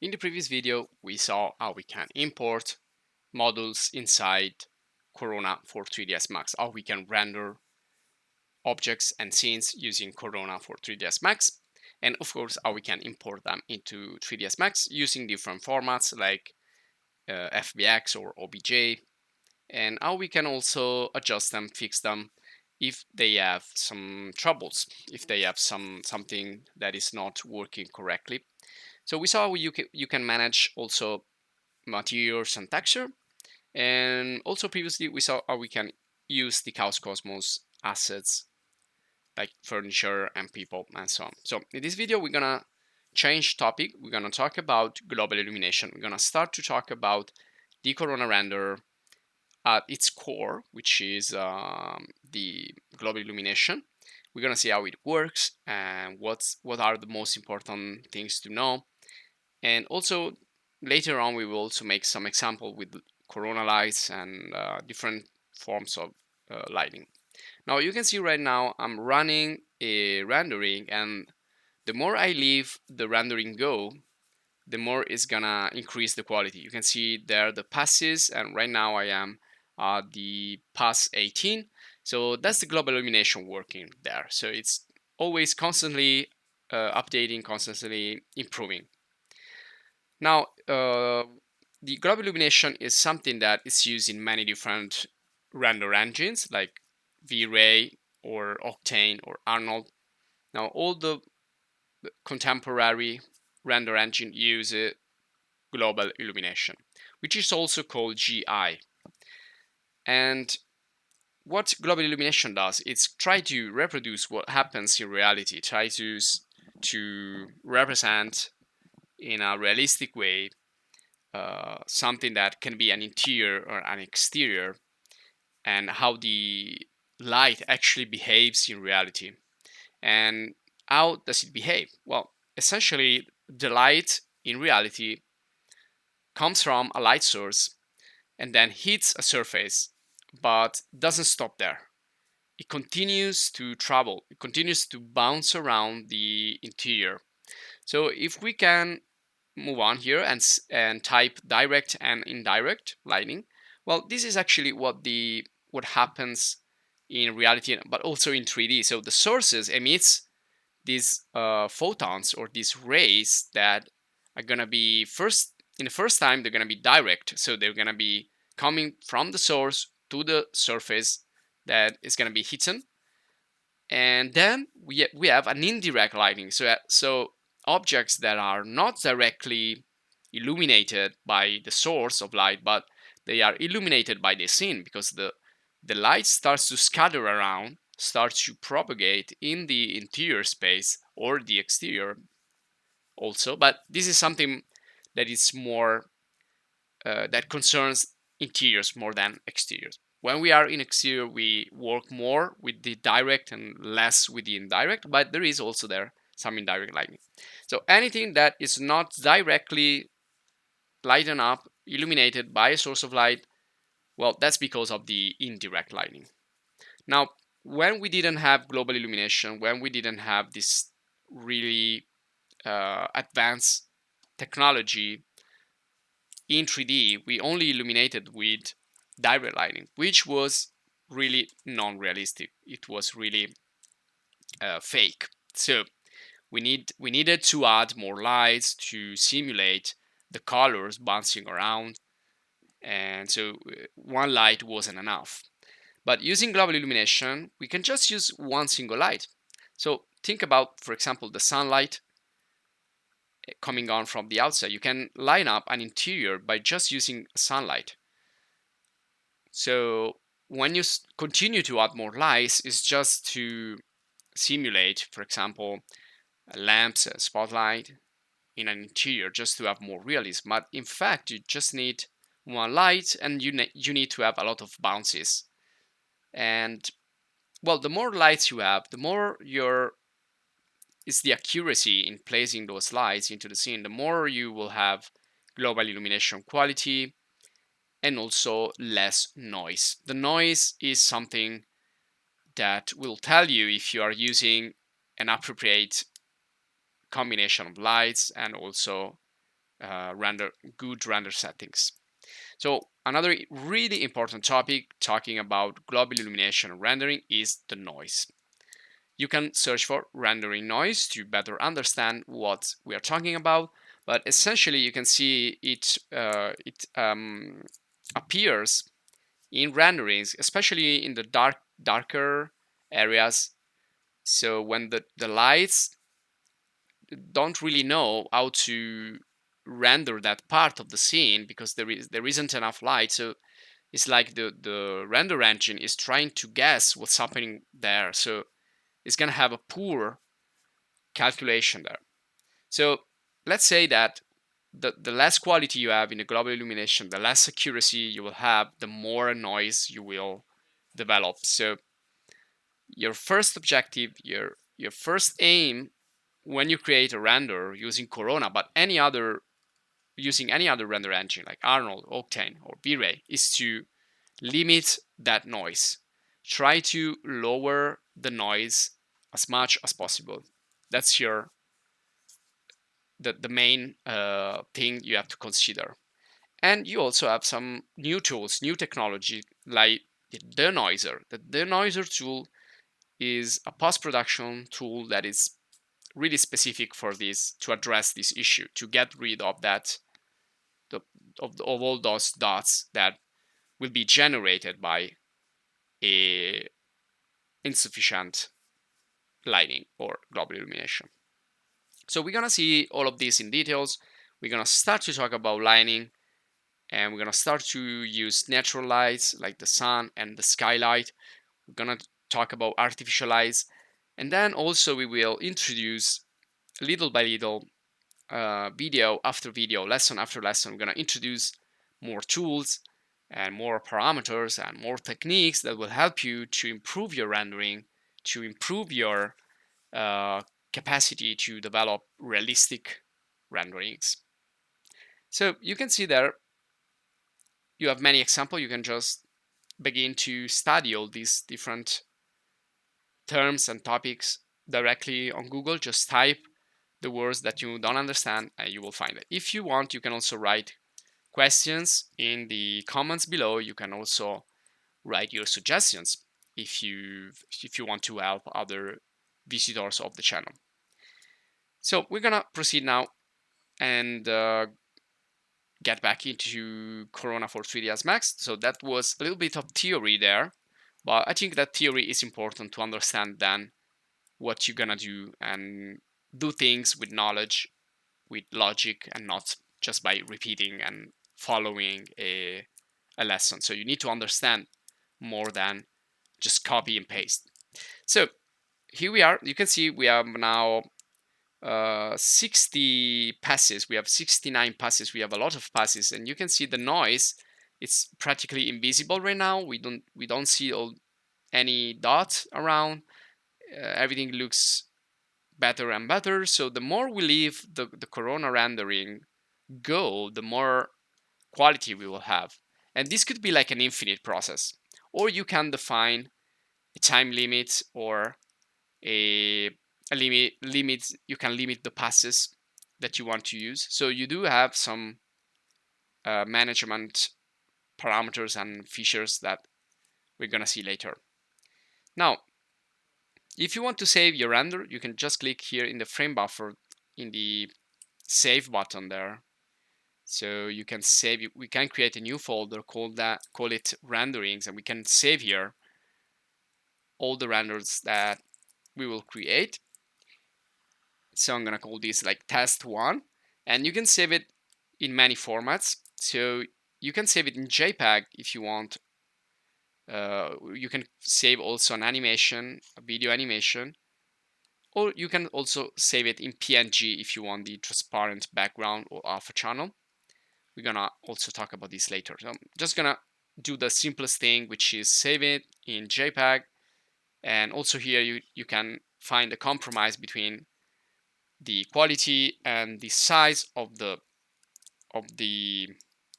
In the previous video, we saw how we can import models inside Corona for 3ds Max, how we can render objects and scenes using Corona for 3ds Max, and of course how we can import them into 3ds Max using different formats like FBX or OBJ, and how we can also adjust them, fix them if they have some troubles, if they have something that is not working correctly. So we saw how you can manage also materials and texture, and also previously we saw how we can use the Chaos Cosmos assets like furniture and people and so on. So in this video we're gonna change topic. We're gonna talk about global illumination. We're gonna start to talk about the Corona render at its core, which is the global illumination. We're gonna see how it works and what are the most important things to know. And also later on we will also make some example with Corona lights and different forms of lighting. Now you can see right now I'm running a rendering, and the more I leave the rendering go, the more it's gonna increase the quality. You can see there the passes, and right now I am the pass 18. So that's the global illumination working there. So it's always constantly updating, constantly improving. Now, the global illumination is something that is used in many different render engines like V-Ray or Octane or Arnold. Now, all the contemporary render engine use global illumination, which is also called GI. And what global illumination does, it's try to reproduce what happens in reality, try to represent in a realistic way something that can be an interior or an exterior, and how the light actually behaves in reality. And how does it behave? Well, essentially, the light in reality comes from a light source and then hits a surface, but doesn't stop there. It continues to travel, it continues to bounce around the interior. So if we can move on here and type direct and indirect lighting, well, this is actually what happens in reality, but also in 3D. So the sources emits these photons or these rays that are gonna be in the first time they're gonna be direct, so they're gonna be coming from the source to the surface that is gonna be hidden, and then we have an indirect lighting. So objects that are not directly illuminated by the source of light, but they are illuminated by the scene, because the light starts to scatter around, starts to propagate in the interior space or the exterior also. But this is something that is more that concerns interiors more than exteriors. When we are in exterior, we work more with the direct and less with the indirect, but there is also there some indirect lighting. So anything that is not directly lightened up, illuminated by a source of light, well, that's because of the indirect lighting. Now, when we didn't have global illumination, when we didn't have this really advanced technology in 3D, we only illuminated with direct lighting, which was really non-realistic. It was really fake. So we needed to add more lights to simulate the colors bouncing around, and so one light wasn't enough. But using global illumination, we can just use one single light. So think about, for example, the sunlight coming on from the outside. You can line up an interior by just using sunlight. So when you continue to add more lights, it's just to simulate, for example, lamps, a spotlight in an interior, just to have more realism. But in fact, you just need one light, and you need to have a lot of bounces. And well, the more lights you have, the more it's the accuracy in placing those lights into the scene, the more you will have global illumination quality and also less noise. The noise is something that will tell you if you are using an appropriate combination of lights and also good render settings. So another really important topic talking about global illumination rendering is the noise. You can search for rendering noise to better understand what we are talking about, but essentially you can see it appears in renderings, especially in the darker areas. So when the lights don't really know how to render that part of the scene because there isn't enough light, so it's like the render engine is trying to guess what's happening there, so it's gonna have a poor calculation there. So let's say that the less quality you have in the global illumination, the less accuracy you will have, the more noise you will develop. So your first objective, your first aim when you create a render using Corona, but using any other render engine like Arnold, Octane, or V-Ray, is to limit that noise. Try to lower the noise as much as possible. That's the main thing you have to consider. And you also have some new tools, new technology like the denoiser. The denoiser tool is a post-production tool that is really specific for this, to address this issue, to get rid of that of all those dots that will be generated by a insufficient lighting or global illumination. So we're gonna see all of this in details. We're gonna start to talk about lighting, and we're gonna start to use natural lights like the sun and the skylight. We're gonna talk about artificial lights, and then also we will introduce little by little, video after video, lesson after lesson. We're gonna introduce more tools and more parameters and more techniques that will help you to improve your rendering, to improve your uh, capacity to develop realistic renderings. So you can see there you have many examples. You can just begin to study all these different terms and topics directly on Google. Just type the words that you don't understand and you will find it. If you want, you can also write questions in the comments below. You can also write your suggestions if you want to help other visitors of the channel. So we're gonna proceed now and get back into Corona for 3ds Max. So that was a little bit of theory there, but I think that theory is important to understand then what you're gonna do and do things with knowledge, with logic, and not just by repeating and following a lesson. So you need to understand more than just copy and paste. So here we are. You can see we have now 60 passes. We have 69 passes. We have a lot of passes, and you can see the noise. It's practically invisible right now. We don't see any dots around. Everything looks better and better. So the more we leave the Corona rendering go, the more quality we will have. And this could be like an infinite process, or you can define a time limit or a limit. You can limit the passes that you want to use. So you do have some management parameters and features that we're gonna see later. Now, if you want to save your render, you can just click here in the frame buffer in the save button there. So you can save. We can create a new folder, call it renderings, and we can save here all the renders that we will create. So I'm gonna call this like test one, and you can save it in many formats. So you can save it in JPEG if you want. You can save also an animation, a video animation, or you can also save it in PNG if you want the transparent background or alpha channel. We're gonna also talk about this later. So I'm just gonna do the simplest thing, which is save it in JPEG. And also here you can find a compromise between the quality and the size of the